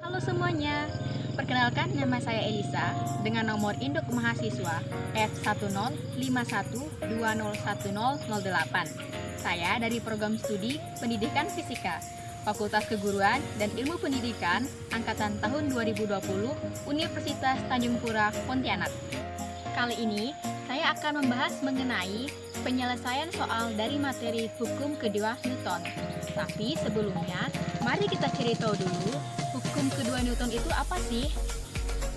Halo semuanya, perkenalkan nama saya Elisa dengan nomor induk mahasiswa F1051211008. Saya dari program studi Pendidikan Fisika, Fakultas Keguruan dan Ilmu Pendidikan Angkatan tahun 2020 Universitas Tanjung Pura, Pontianak. Kali ini saya akan membahas mengenai penyelesaian soal dari materi hukum kedua Newton. Tapi sebelumnya, mari kita cari tahu dulu hukum kedua Newton itu apa sih?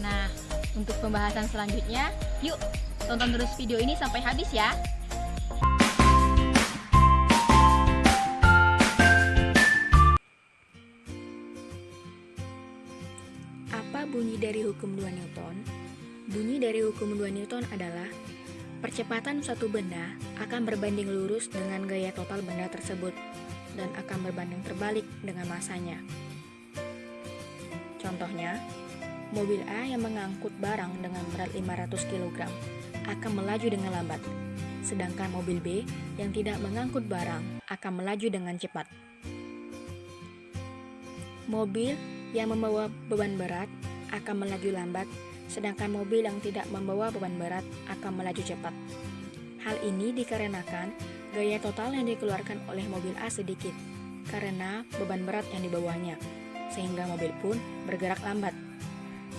Nah, untuk pembahasan selanjutnya, yuk tonton terus video ini sampai habis ya. Apa bunyi dari hukum 2 Newton? Bunyi dari hukum 2 Newton adalah percepatan suatu benda akan berbanding lurus dengan gaya total benda tersebut dan akan berbanding terbalik dengan masanya. Contohnya, mobil A yang mengangkut barang dengan berat 500 kg akan melaju dengan lambat, sedangkan mobil B yang tidak mengangkut barang akan melaju dengan cepat. Mobil yang membawa beban berat akan melaju lambat, sedangkan mobil yang tidak membawa beban berat akan melaju cepat. Hal ini dikarenakan gaya total yang dikeluarkan oleh mobil A sedikit karena beban berat yang dibawanya, sehingga mobil pun bergerak lambat.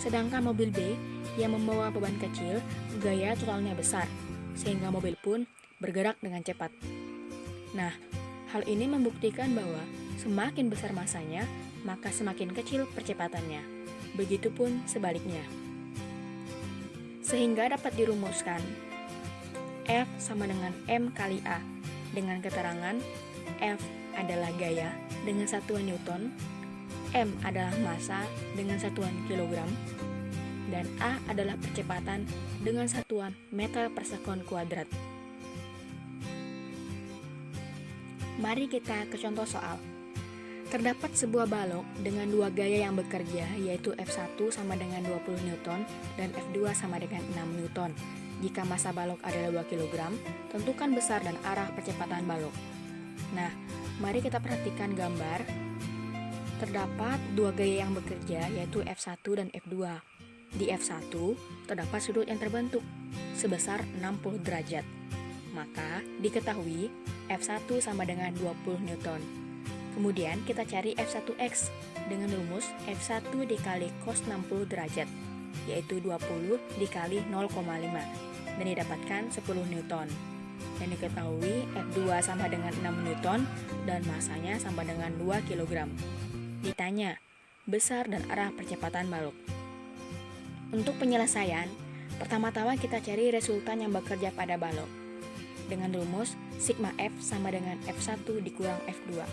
Sedangkan mobil B yang membawa beban kecil, gaya totalnya besar, sehingga mobil pun bergerak dengan cepat. Nah, hal ini membuktikan bahwa semakin besar masanya, maka semakin kecil percepatannya. Begitupun sebaliknya. Sehingga dapat dirumuskan F sama dengan M kali A dengan keterangan F adalah gaya dengan satuan Newton, M adalah massa dengan satuan kilogram, dan A adalah percepatan dengan satuan meter per sekon kuadrat. Mari kita ke contoh soal. Terdapat sebuah balok dengan dua gaya yang bekerja, yaitu F1 sama dengan 20 Newton dan F2 sama dengan 6 Newton. Jika massa balok adalah 2 kg, tentukan besar dan arah percepatan balok. Nah, mari kita perhatikan gambar. Terdapat dua gaya yang bekerja, yaitu F1 dan F2. Di F1, terdapat sudut yang terbentuk sebesar 60 derajat. Maka, diketahui F1 sama dengan 20 Newton. Kemudian kita cari F1x dengan rumus F1 dikali cos 60 derajat, yaitu 20 dikali 0,5, dan didapatkan 10 Newton. Dan diketahui F2 sama dengan 6 Newton dan masanya sama dengan 2 kg. Ditanya, besar dan arah percepatan balok. Untuk penyelesaian, pertama-tama kita cari resultan yang bekerja pada balok. Dengan rumus sigma F sama dengan F1 dikurang F2.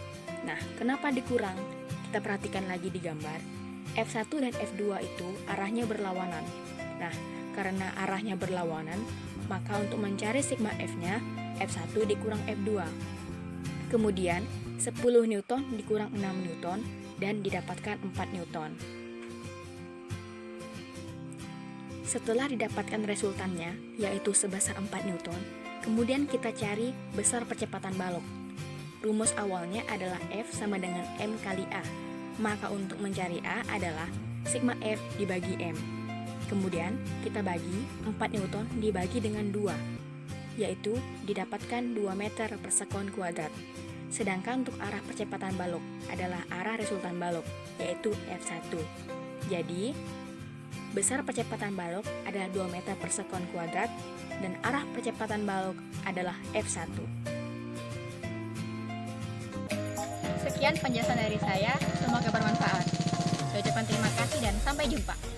Nah, kenapa dikurang? Kita perhatikan lagi di gambar. F1 dan F2 itu arahnya berlawanan. Nah, karena arahnya berlawanan, maka untuk mencari sigma F-nya, F1 dikurang F2. Kemudian, 10 Newton dikurang 6 Newton, dan didapatkan 4 Newton. Setelah didapatkan resultannya, yaitu sebesar 4 Newton, kemudian kita cari besar percepatan balok. Rumus awalnya adalah F sama dengan M kali A. Maka untuk mencari A adalah sigma F dibagi M. Kemudian kita bagi 4 Newton dibagi dengan 2, yaitu didapatkan 2 meter per sekon kuadrat. Sedangkan untuk arah percepatan balok adalah arah resultan balok, yaitu F1. Jadi, besar percepatan balok adalah 2 meter per sekon kuadrat dan arah percepatan balok adalah F1. Sekian penjelasan dari saya, semoga bermanfaat. Saya ucapkan terima kasih dan sampai jumpa.